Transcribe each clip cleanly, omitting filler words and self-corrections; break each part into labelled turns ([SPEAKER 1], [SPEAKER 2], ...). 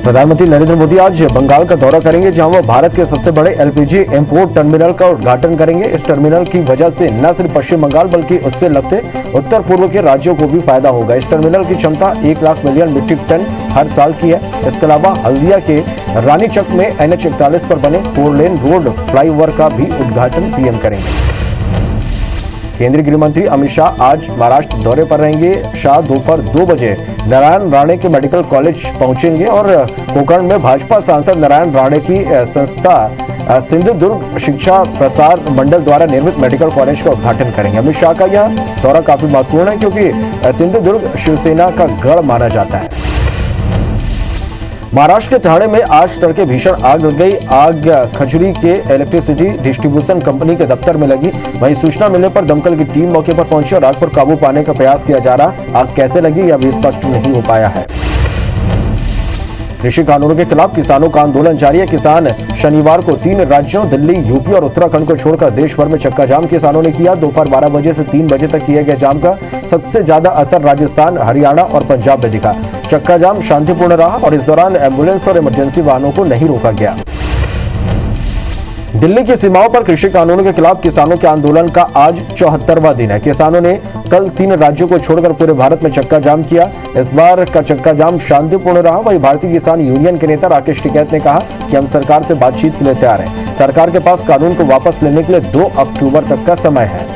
[SPEAKER 1] प्रधानमंत्री नरेंद्र मोदी आज बंगाल का दौरा करेंगे, जहां वो भारत के सबसे बड़े एलपीजी इंपोर्ट टर्मिनल का उद्घाटन करेंगे। इस टर्मिनल की वजह से न सिर्फ पश्चिम बंगाल बल्कि उससे लगते उत्तर पूर्व के राज्यों को भी फायदा होगा। इस टर्मिनल की क्षमता 1 लाख मिलियन मीट्रिक टन हर साल की है। इसके अलावा हल्दिया के रानीचक में NH41 पर बने 4 लेन रोड फ्लाईओवर का भी उद्घाटन पीएम करेंगे। केंद्रीय गृह मंत्री अमित शाह आज महाराष्ट्र दौरे पर रहेंगे। शाह दोपहर 2 बजे नारायण राणे के मेडिकल कॉलेज पहुंचेंगे और कोकण में भाजपा सांसद नारायण राणे की संस्था सिंधुदुर्ग शिक्षा प्रसार मंडल द्वारा निर्मित मेडिकल कॉलेज का उद्घाटन करेंगे। अमित शाह का यह दौरा काफी महत्वपूर्ण है, क्योंकि सिंधुदुर्ग शिवसेना का गढ़ माना जाता है। महाराष्ट्र के ठाणे में आज तड़के भीषण आग लग गई। आग खजुरी के इलेक्ट्रिसिटी डिस्ट्रीब्यूशन कंपनी के दफ्तर में लगी। वहीं सूचना मिलने पर दमकल की टीम मौके पर पहुंची और आग पर काबू पाने का प्रयास किया जा रहा। आग कैसे लगी यह भी स्पष्ट नहीं हो पाया है। कृषि कानूनों के खिलाफ किसानों का आंदोलन जारी है। किसान शनिवार को 3 राज्यों दिल्ली, यूपी और उत्तराखंड को छोड़कर देश भर में चक्का जाम किसानों ने किया। दोपहर 12 बजे से 3 बजे तक किए गए जाम का सबसे ज्यादा असर राजस्थान, हरियाणा और पंजाब में दिखा। चक्का जाम शांतिपूर्ण रहा और इस दौरान एम्बुलेंस और इमरजेंसी वाहनों को नहीं रोका गया। दिल्ली की सीमाओं पर कृषि कानूनों के खिलाफ किसानों के आंदोलन का आज 74वां दिन है। किसानों ने कल 3 राज्यों को छोड़कर पूरे भारत में चक्का जाम किया। इस बार का चक्का जाम शांतिपूर्ण रहा। वहीं भारतीय किसान यूनियन के नेता राकेश टिकैत ने कहा कि हम सरकार से बातचीत के लिए तैयार हैं। सरकार के पास कानून को वापस लेने के लिए 2 अक्टूबर तक का समय है।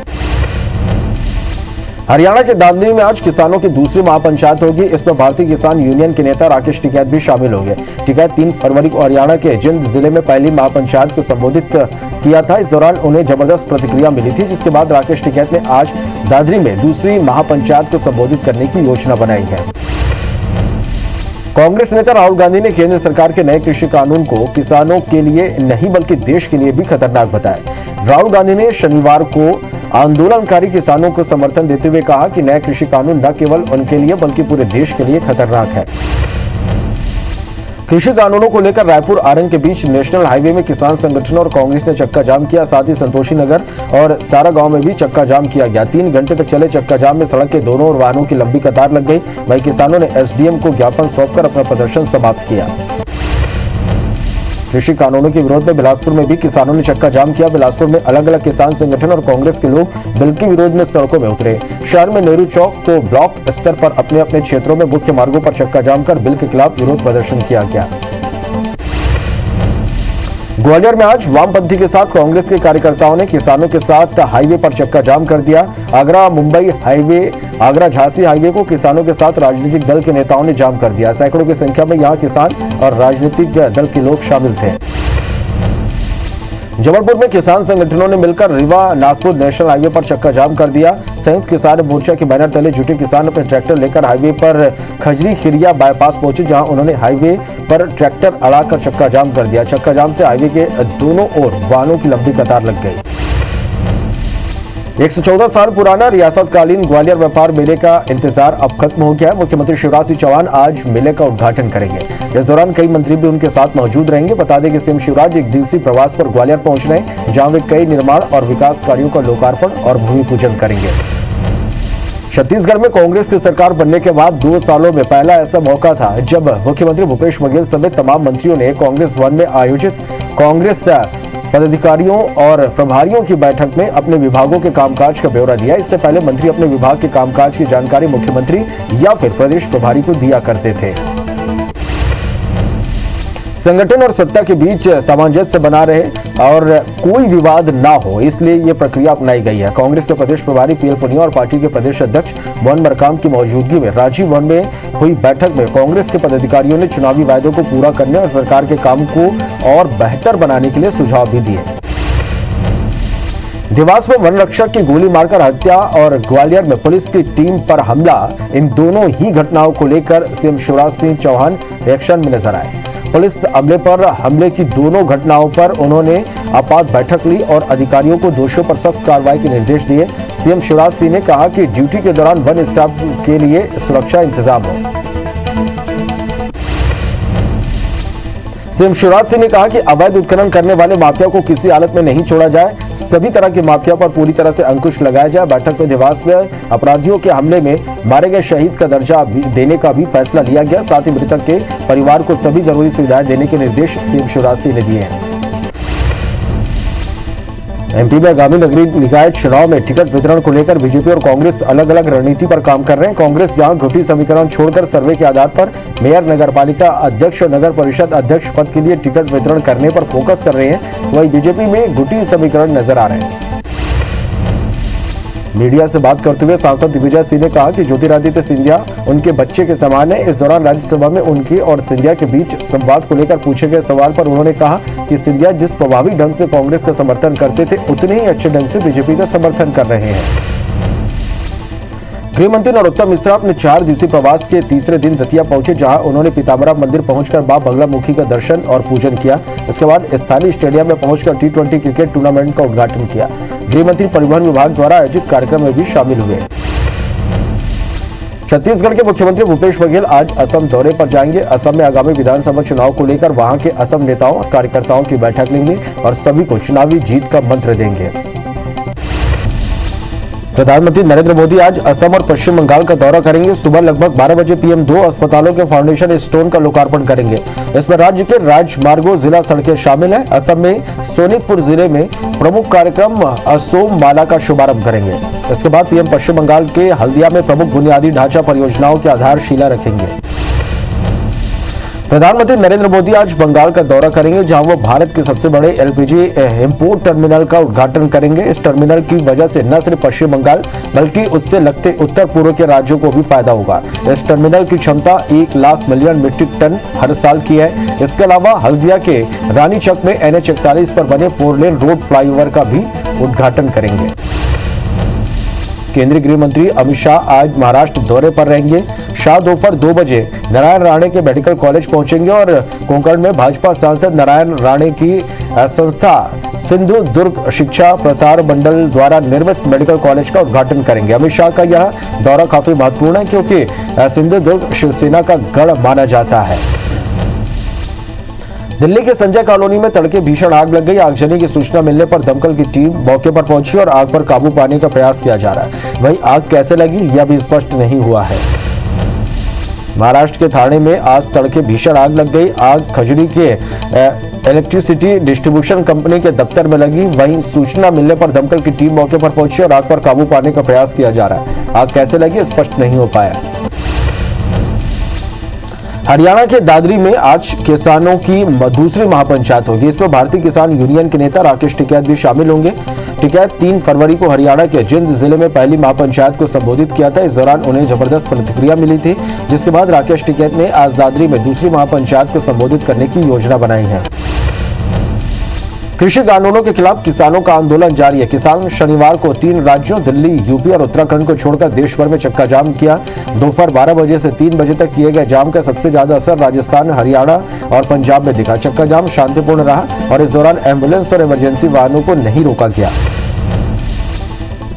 [SPEAKER 1] हरियाणा के दादरी में आज किसानों की दूसरी महापंचायत होगी। इसमें भारतीय किसान यूनियन के नेता राकेश टिकैत भी शामिल होंगे। टिकैत 3 फरवरी को हरियाणा के जिंद जिले में पहली महापंचायत को संबोधित किया था। इस दौरान उन्हें जबरदस्त प्रतिक्रिया मिली थी, जिसके बाद राकेश टिकैत ने आज दादरी में दूसरी महापंचायत को संबोधित करने की योजना बनाई है। कांग्रेस नेता राहुल गांधी ने केंद्र सरकार के नए कृषि कानून को किसानों के लिए नहीं बल्कि देश के लिए भी खतरनाक बताया। राहुल गांधी ने शनिवार को आंदोलनकारी किसानों को समर्थन देते हुए कहा कि नए कृषि कानून न केवल उनके लिए बल्कि पूरे देश के लिए खतरनाक है। कृषि कानूनों को लेकर रायपुर आरंग के बीच नेशनल हाईवे में किसान संगठनों और कांग्रेस ने चक्का जाम किया। साथ ही संतोषी नगर और सारा गांव में भी चक्का जाम किया गया। 3 घंटे तक चले चक्का जाम में सड़क के दोनों ओर वाहनों की लंबी कतार लग गई। वहीं किसानों ने SDM को ज्ञापन सौंपकर अपना प्रदर्शन समाप्त किया। कृषि कानूनों के विरोध में बिलासपुर में भी किसानों ने चक्का जाम किया। बिलासपुर में अलग अलग किसान संगठन और कांग्रेस के लोग बिल के विरोध में सड़कों में उतरे। शहर में नेहरू चौक तो ब्लॉक स्तर पर अपने अपने क्षेत्रों में मुख्य मार्गों पर चक्का जाम कर बिल के खिलाफ विरोध प्रदर्शन किया गया। ग्वालियर में आज वामपंथी के साथ कांग्रेस के कार्यकर्ताओं ने किसानों के साथ हाईवे पर चक्का जाम कर दिया। आगरा मुंबई हाईवे, आगरा झांसी हाईवे को किसानों के साथ राजनीतिक दल के नेताओं ने जाम कर दिया। सैकड़ों की संख्या में यहां किसान और राजनीतिक दल के लोग शामिल थे। जबलपुर में किसान संगठनों ने मिलकर रीवा नागपुर नेशनल हाईवे पर चक्का जाम कर दिया। संयुक्त किसान मोर्चा के बैनर तले जुटे किसान अपने ट्रैक्टर लेकर हाईवे पर खजरी खिरिया बाईपास पहुंचे, जहां उन्होंने हाईवे पर ट्रैक्टर अड़ाकर चक्का जाम कर दिया। चक्का जाम से हाईवे के दोनों ओर वाहनों की लंबी कतार लग गई। 114 साल पुराना रियासतकालीन ग्वालियर व्यापार मेले का इंतजार अब खत्म हो गया है। मुख्यमंत्री शिवराज सिंह चौहान आज मेले का उद्घाटन करेंगे। इस दौरान कई मंत्री भी उनके साथ मौजूद रहेंगे। बता दें कि सीएम शिवराज 1 दिवसीय प्रवास पर ग्वालियर पहुंच रहे हैं, जहां वे कई निर्माण और विकास कार्यों का लोकार्पण और भूमि पूजन करेंगे। छत्तीसगढ़ में कांग्रेस की सरकार बनने के बाद 2 सालों में पहला ऐसा मौका था जब मुख्यमंत्री भूपेश बघेल समेत तमाम मंत्रियों ने कांग्रेस भवन में आयोजित कांग्रेस पदाधिकारियों और प्रभारियों की बैठक में अपने विभागों के कामकाज का ब्यौरा दिया। इससे पहले मंत्री अपने विभाग के कामकाज की जानकारी मुख्यमंत्री या फिर प्रदेश प्रभारी को दिया करते थे। संगठन और सत्ता के बीच सामंजस्य बना रहे और कोई विवाद ना हो, इसलिए ये प्रक्रिया अपनाई गई है। कांग्रेस के प्रदेश प्रभारी PL पुनिया और पार्टी के प्रदेश अध्यक्ष मोहन मरकाम की मौजूदगी में राजीव भवन में हुई बैठक में कांग्रेस के पदाधिकारियों ने चुनावी वायदों को पूरा करने और सरकार के काम को और बेहतर बनाने के लिए सुझाव भी दिए। देवास में वन रक्षक की गोली मारकर हत्या और ग्वालियर में पुलिस की टीम पर हमला, इन दोनों ही घटनाओं को लेकर सीएम शिवराज सिंह चौहान एक्शन में नजर आए। पुलिस हमले की दोनों घटनाओं पर उन्होंने आपात बैठक ली और अधिकारियों को दोषियों पर सख्त कार्रवाई के निर्देश दिए। सीएम शिवराज सिंह ने कहा कि ड्यूटी के दौरान वन स्टाफ के लिए सुरक्षा इंतजाम हो। सीएम शिवराज सिंह ने कहा कि अवैध उत्खनन करने वाले माफिया को किसी हालत में नहीं छोड़ा जाए, सभी तरह के माफिया पर पूरी तरह से अंकुश लगाया जाए। बैठक में देवास में अपराधियों के हमले में मारे गए शहीद का दर्जा देने का भी फैसला लिया गया। साथ ही मृतक के परिवार को सभी जरूरी सुविधाएं देने के निर्देश सीएम शिवराज सिंह ने दिए हैं। एमपी में आगामी नगरीय निकाय चुनाव में टिकट वितरण को लेकर बीजेपी और कांग्रेस अलग अलग रणनीति पर काम कर रहे हैं। कांग्रेस जहां घुटी समीकरण छोड़कर सर्वे के आधार पर मेयर, नगरपालिका अध्यक्ष और नगर परिषद अध्यक्ष पद के लिए टिकट वितरण करने पर फोकस कर रहे हैं, वहीं बीजेपी में घुटी समीकरण नजर आ रहे हैं। मीडिया से बात करते हुए सांसद दिग्विजय सिंह ने कहा कि ज्योतिरादित्य सिंधिया उनके बच्चे के समान है। इस दौरान राज्यसभा में उनके और सिंधिया के बीच संवाद को लेकर पूछे गए सवाल पर उन्होंने कहा कि सिंधिया जिस प्रभावी ढंग से कांग्रेस का समर्थन करते थे, उतने ही अच्छे ढंग से बीजेपी का समर्थन कर रहे हैं। गृह मंत्री नरोत्तम मिश्रा अपने 4 दिवसीय प्रवास के तीसरे दिन दतिया पहुंचे, जहां उन्होंने पीताम्बरा मंदिर पहुंचकर मां बगलामुखी का दर्शन और पूजन किया। इसके बाद स्थानीय स्टेडियम में पहुंचकर T20 क्रिकेट टूर्नामेंट का उद्घाटन किया। गृह मंत्री परिवहन विभाग द्वारा आयोजित कार्यक्रम में भी शामिल हुए। छत्तीसगढ़ के मुख्यमंत्री भूपेश बघेल आज असम दौरे पर जाएंगे। असम में आगामी विधानसभा चुनाव को लेकर वहां के असम नेताओं और कार्यकर्ताओं की बैठक लेंगे और सभी को चुनावी जीत का मंत्र देंगे। प्रधानमंत्री नरेंद्र मोदी आज असम और पश्चिम बंगाल का दौरा करेंगे। सुबह लगभग 12 बजे पीएम 2 अस्पतालों के फाउंडेशन स्टोन का लोकार्पण करेंगे। इसमें राज्य के राजमार्गों, जिला सड़कें शामिल हैं। असम में सोनितपुर जिले में प्रमुख कार्यक्रम असोम माला का शुभारंभ करेंगे। इसके बाद पीएम पश्चिम बंगाल के हल्दिया में प्रमुख बुनियादी ढांचा परियोजनाओं की आधारशिला रखेंगे। प्रधानमंत्री नरेंद्र मोदी आज बंगाल का दौरा करेंगे, जहां वो भारत के सबसे बड़े एलपीजी इंपोर्ट टर्मिनल का उद्घाटन करेंगे। इस टर्मिनल की वजह से न सिर्फ पश्चिम बंगाल बल्कि उससे लगते उत्तर पूर्व के राज्यों को भी फायदा होगा। इस टर्मिनल की क्षमता 1 लाख मिलियन मीट्रिक टन हर साल की है। इसके अलावा हल्दिया के रानीचक में NH41 पर बने 4 लेन रोड फ्लाईओवर का भी उद्घाटन करेंगे। केंद्रीय गृह मंत्री अमित शाह आज महाराष्ट्र दौरे पर रहेंगे। शाह दोपहर 2 बजे नारायण राणे के मेडिकल कॉलेज पहुंचेंगे और कोंकण में भाजपा सांसद नारायण राणे की संस्था सिंधु दुर्ग शिक्षा प्रसार मंडल द्वारा निर्मित मेडिकल कॉलेज का उद्घाटन करेंगे। अमित शाह का यह दौरा काफी महत्वपूर्ण है, क्योंकि सिंधु दुर्ग शिवसेना का गढ़ माना जाता है। दिल्ली के संजय कॉलोनी में तड़के भीषण आग लग गई। आगजनी की सूचना मिलने पर दमकल की टीम मौके पर पहुंची और आग पर काबू पाने का प्रयास किया जा रहा है। वहीं आग कैसे लगी यह भी स्पष्ट नहीं हुआ है। महाराष्ट्र के ठाणे में आज तड़के भीषण आग लग गई। आग खजुरी के इलेक्ट्रिसिटी डिस्ट्रीब्यूशन कंपनी के दफ्तर में लगी। वहीं सूचना मिलने पर दमकल की टीम मौके पर पहुंची और आग पर काबू पाने का प्रयास किया जा रहा है। आग कैसे लगी स्पष्ट नहीं हो पाया। हरियाणा के दादरी में आज किसानों की दूसरी महापंचायत होगी। इसमें भारतीय किसान यूनियन के नेता राकेश टिकैत भी शामिल होंगे। टिकैत 3 फरवरी को हरियाणा के जिंद जिले में पहली महापंचायत को संबोधित किया था। इस दौरान उन्हें जबरदस्त प्रतिक्रिया मिली थी, जिसके बाद राकेश टिकैत ने आज दादरी में दूसरी महापंचायत को संबोधित करने की योजना बनाई है। कृषि कानूनों के खिलाफ किसानों का आंदोलन जारी है। किसान शनिवार को 3 राज्यों दिल्ली, यूपी और उत्तराखंड को छोड़कर देश भर में चक्का जाम किया। दोपहर 12 बजे से 3 बजे तक किए गए जाम का सबसे ज्यादा असर राजस्थान, हरियाणा और पंजाब में दिखा। चक्का जाम शांतिपूर्ण रहा और इस दौरान एम्बुलेंस और इमरजेंसी वाहनों को नहीं रोका गया।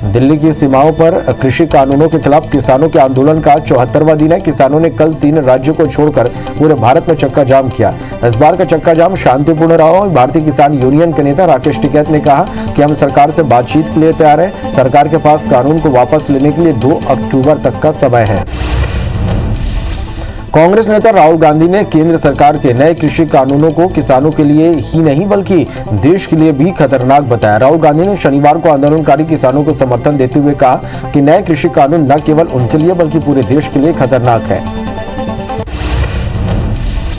[SPEAKER 1] दिल्ली की सीमाओं पर कृषि कानूनों के खिलाफ किसानों के आंदोलन का 74वां दिन है। किसानों ने कल 3 राज्यों को छोड़कर पूरे भारत में चक्का जाम किया। इस बार का चक्का जाम शांतिपूर्ण रहा। भारतीय किसान यूनियन के नेता राकेश टिकैत ने कहा कि हम सरकार से बातचीत के लिए तैयार हैं। सरकार के पास कानून को वापस लेने के लिए 2 अक्टूबर तक का समय है। कांग्रेस नेता राहुल गांधी ने केंद्र सरकार के नए कृषि कानूनों को किसानों के लिए ही नहीं बल्कि देश के लिए भी खतरनाक बताया। राहुल गांधी ने शनिवार को आंदोलनकारी किसानों को समर्थन देते हुए कहा कि नए कृषि कानून न केवल उनके लिए बल्कि पूरे देश के लिए खतरनाक है।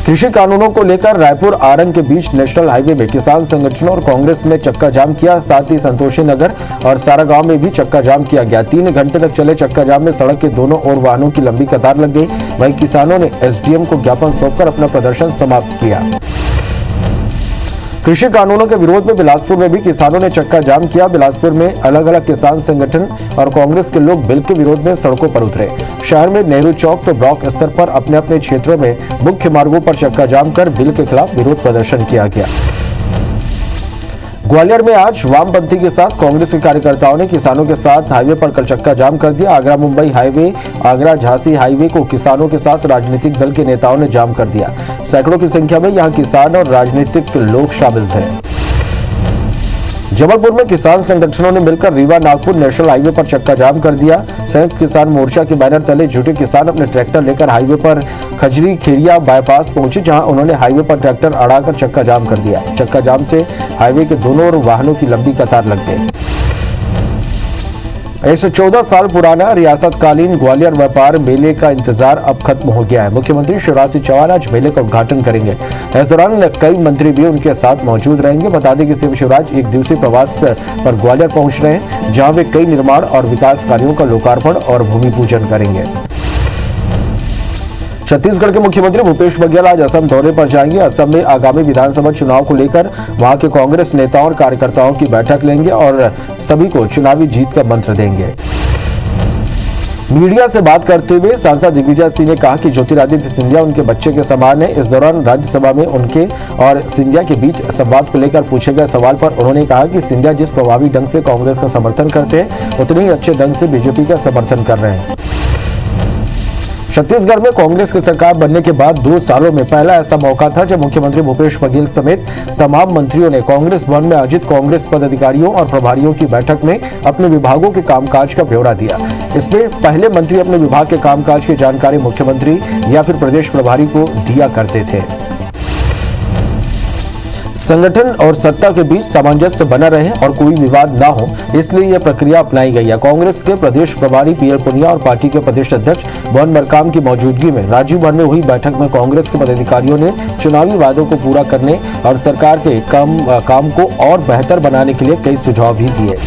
[SPEAKER 1] कृषि कानूनों को लेकर रायपुर आरंग के बीच नेशनल हाईवे में किसान संगठनों और कांग्रेस ने चक्का जाम किया। साथ ही संतोषी नगर और सारागांव में भी चक्का जाम किया गया। 3 घंटे तक चले चक्का जाम में सड़क के दोनों ओर वाहनों की लंबी कतार लग गई। वहीं किसानों ने एसडीएम को ज्ञापन सौंपकर अपना प्रदर्शन समाप्त किया। कृषि कानूनों के विरोध में बिलासपुर में भी किसानों ने चक्का जाम किया। बिलासपुर में अलग अलग किसान संगठन और कांग्रेस के लोग बिल के विरोध में सड़कों पर उतरे। शहर में नेहरू चौक तो ब्लॉक स्तर पर अपने अपने क्षेत्रों में मुख्य मार्गों पर चक्का जाम कर बिल के खिलाफ विरोध प्रदर्शन किया गया। ग्वालियर में आज वामपंथी के साथ कांग्रेस के कार्यकर्ताओं ने किसानों के साथ हाईवे पर कल चक्का जाम कर दिया। आगरा मुंबई हाईवे, आगरा झांसी हाईवे को किसानों के साथ राजनीतिक दल के नेताओं ने जाम कर दिया। सैकड़ों की संख्या में यहां किसान और राजनीतिक लोग शामिल थे। जबलपुर में किसान संगठनों ने मिलकर रीवा नागपुर नेशनल हाईवे पर चक्का जाम कर दिया। संयुक्त किसान मोर्चा के बैनर तले जुटे किसान अपने ट्रैक्टर लेकर हाईवे पर खजरी खेरिया बाईपास पहुंचे, जहां उन्होंने हाईवे पर ट्रैक्टर अड़ाकर चक्का जाम कर दिया। चक्का जाम से हाईवे के दोनों ओर वाहनों की लंबी कतार लग गई। 114 साल पुराना रियासतकालीन ग्वालियर व्यापार मेले का इंतजार अब खत्म हो गया है। मुख्यमंत्री शिवराज सिंह चौहान आज मेले का उद्घाटन करेंगे। इस दौरान कई मंत्री भी उनके साथ मौजूद रहेंगे। बता दें कि सीएम शिवराज एक दिवसीय प्रवास पर ग्वालियर पहुंच रहे हैं, जहां वे कई निर्माण और विकास कार्यों का लोकार्पण और भूमि पूजन करेंगे। छत्तीसगढ़ के मुख्यमंत्री भूपेश बघेल आज असम दौरे पर जाएंगे। असम में आगामी विधानसभा चुनाव को लेकर वहां के कांग्रेस नेताओं और कार्यकर्ताओं की बैठक लेंगे और सभी को चुनावी जीत का मंत्र देंगे। मीडिया से बात करते हुए सांसद दिग्विजय सिंह ने कहा कि ज्योतिरादित्य सिंधिया उनके बच्चे के समान है। इस दौरान राज्यसभा में उनके और सिंधिया के बीच संवाद को लेकर पूछे गए सवाल पर उन्होंने कहा कि सिंधिया जिस प्रभावी ढंग से कांग्रेस का समर्थन करते हैं, उतने ही अच्छे ढंग से बीजेपी का समर्थन कर रहे हैं। छत्तीसगढ़ में कांग्रेस की सरकार बनने के बाद 2 सालों में पहला ऐसा मौका था जब मुख्यमंत्री भूपेश बघेल समेत तमाम मंत्रियों ने कांग्रेस भवन में आयोजित कांग्रेस पदाधिकारियों और प्रभारियों की बैठक में अपने विभागों के कामकाज का ब्यौरा दिया। इसमें पहले मंत्री अपने विभाग के कामकाज की जानकारी मुख्यमंत्री या फिर प्रदेश प्रभारी को दिया करते थे। संगठन और सत्ता के बीच सामंजस्य बना रहे और कोई विवाद ना हो, इसलिए यह प्रक्रिया अपनाई गई है। कांग्रेस के प्रदेश प्रभारी पीएल पुनिया और पार्टी के प्रदेश अध्यक्ष भवन मरकाम की मौजूदगी में राजीव भवन में हुई बैठक में कांग्रेस के पदाधिकारियों ने चुनावी वादों को पूरा करने और सरकार के काम को और बेहतर बनाने के लिए कई सुझाव भी दिए।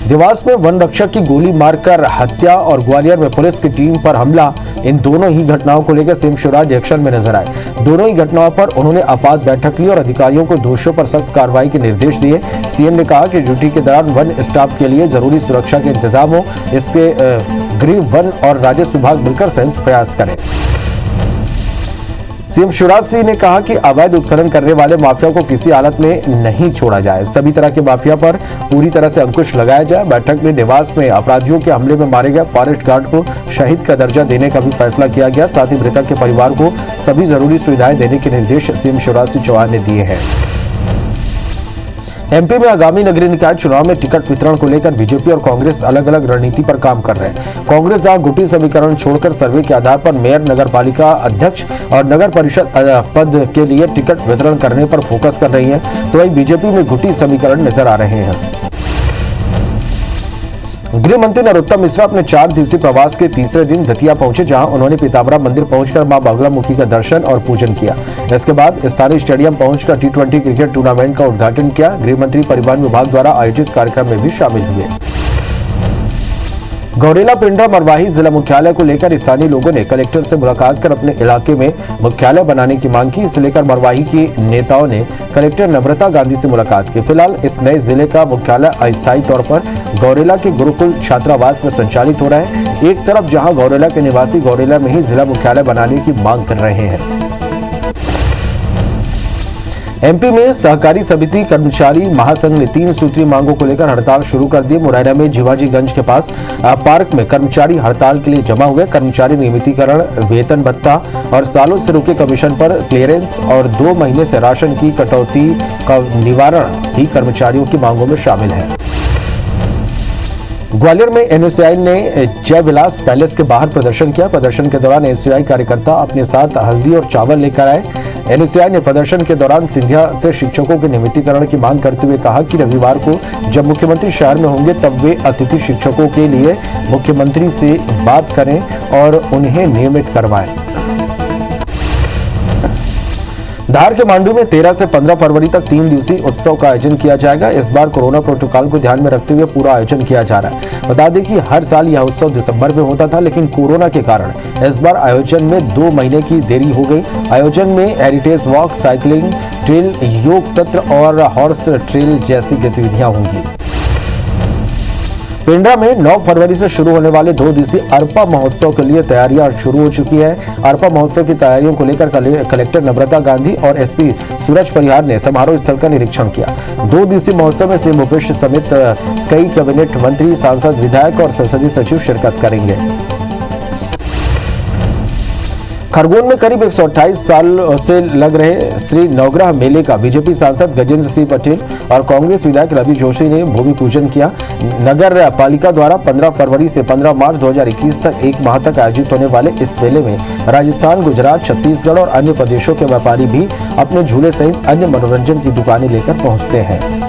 [SPEAKER 1] देवास में वन रक्षक की गोली मारकर हत्या और ग्वालियर में पुलिस की टीम पर हमला, इन दोनों ही घटनाओं को लेकर सीएम शिवराज एक्शन में नजर आए। दोनों ही घटनाओं पर उन्होंने आपात बैठक ली और अधिकारियों को दोषियों पर सख्त कार्रवाई के निर्देश दिए। सीएम ने कहा कि ड्यूटी के दौरान वन स्टाफ के लिए जरूरी सुरक्षा के इंतजाम हो, इसके गृह, वन और राजस्व विभाग मिलकर संयुक्त प्रयास करें। सीएम शिवराज सिंह ने कहा कि अवैध उत्खनन करने वाले माफिया को किसी हालत में नहीं छोड़ा जाए। सभी तरह के माफिया पर पूरी तरह से अंकुश लगाया जाए। बैठक में देवास में अपराधियों के हमले में मारे गए फॉरेस्ट गार्ड को शहीद का दर्जा देने का भी फैसला किया गया। साथ ही मृतक के परिवार को सभी जरूरी सुविधाएं देने के निर्देश सीएम शिवराज सिंह चौहान ने दिए हैं। एमपी में आगामी नगरीय निकाय चुनाव में टिकट वितरण को लेकर बीजेपी और कांग्रेस अलग अलग रणनीति पर काम कर रहे हैं। कांग्रेस जहां गुटी समीकरण छोड़कर सर्वे के आधार पर मेयर, नगर पालिका अध्यक्ष और नगर परिषद पद के लिए टिकट वितरण करने पर फोकस कर रही है, तो वहीं बीजेपी में गुटी समीकरण नजर आ रहे हैं। गृह मंत्री नरोत्तम मिश्रा अपने 4 दिवसीय प्रवास के तीसरे दिन दतिया पहुंचे, जहां उन्होंने पीताम्बरा मंदिर पहुंचकर मां बगलामुखी का दर्शन और पूजन किया। इसके बाद स्थानीय स्टेडियम पहुंचकर T20 क्रिकेट टूर्नामेंट का उद्घाटन किया। गृह मंत्री परिवहन विभाग द्वारा आयोजित कार्यक्रम में भी शामिल हुए। गौरेला पिंडरा मरवाही जिला मुख्यालय को लेकर स्थानीय लोगों ने कलेक्टर से मुलाकात कर अपने इलाके में मुख्यालय बनाने की मांग की। इसे लेकर मरवाही के नेताओं ने कलेक्टर नम्रता गांधी से मुलाकात की। फिलहाल इस नए जिले का मुख्यालय अस्थायी तौर पर गौरेला के गुरुकुल छात्रावास में संचालित हो रहा है। एक तरफ जहां गौरेला के निवासी गौरेला में ही जिला मुख्यालय बनाने की मांग कर रहे हैं। एमपी में सहकारी समिति कर्मचारी महासंघ ने 3 सूत्रीय मांगों को लेकर हड़ताल शुरू कर दी। मुरैना में जीवाजीगंज के पास पार्क में कर्मचारी हड़ताल के लिए जमा हुए। कर्मचारी नियमितीकरण, वेतन भत्ता और सालों से रुके कमीशन पर क्लियरेंस और 2 महीने से राशन की कटौती का निवारण भी कर्मचारियों की मांगों में शामिल है। ग्वालियर में एनएसयूआई ने जय विलास पैलेस के बाहर प्रदर्शन किया। प्रदर्शन के दौरान एनएसयूआई कार्यकर्ता अपने साथ हल्दी और चावल लेकर आए। एनएसयूआई ने प्रदर्शन के दौरान सिंधिया से शिक्षकों के नियमितीकरण की मांग करते हुए कहा कि रविवार को जब मुख्यमंत्री शहर में होंगे तब वे अतिथि शिक्षकों के लिए मुख्यमंत्री से बात करें और उन्हें नियमित करवाएं। धार के मांडू में 13 से 15 फरवरी तक 3 दिवसीय उत्सव का आयोजन किया जाएगा। इस बार कोरोना प्रोटोकॉल को ध्यान में रखते हुए पूरा आयोजन किया जा रहा है। बता दें कि हर साल यह उत्सव दिसंबर में होता था, लेकिन कोरोना के कारण इस बार आयोजन में 2 महीने की देरी हो गई। आयोजन में हेरिटेज वॉक, साइकिलिंग ट्रेल, योग सत्र और हॉर्स ट्रेल जैसी गतिविधियां होंगी। पेंड्रा में 9 फरवरी से शुरू होने वाले 2 दिवसीय अरपा महोत्सव के लिए तैयारियां शुरू हो चुकी हैं। अरपा महोत्सव की तैयारियों को लेकर कलेक्टर नम्रता गांधी और एसपी सूरज परिहार ने समारोह स्थल का निरीक्षण किया। 2 दिवसीय महोत्सव में सीएम भूपेश समेत कई कैबिनेट मंत्री, सांसद, विधायक और संसदीय सचिव शिरकत करेंगे। खरगोन में करीब 128 साल से लग रहे श्री नवग्रह मेले का बीजेपी सांसद गजेंद्र सिंह पटेल और कांग्रेस विधायक रवि जोशी ने भूमि पूजन किया। नगर पालिका द्वारा 15 फरवरी से 15 मार्च 2021 तक 1 माह तक आयोजित होने वाले इस मेले में राजस्थान, गुजरात, छत्तीसगढ़ और अन्य प्रदेशों के व्यापारी भी अपने झूले सहित अन्य मनोरंजन की दुकानें लेकर पहुंचते हैं।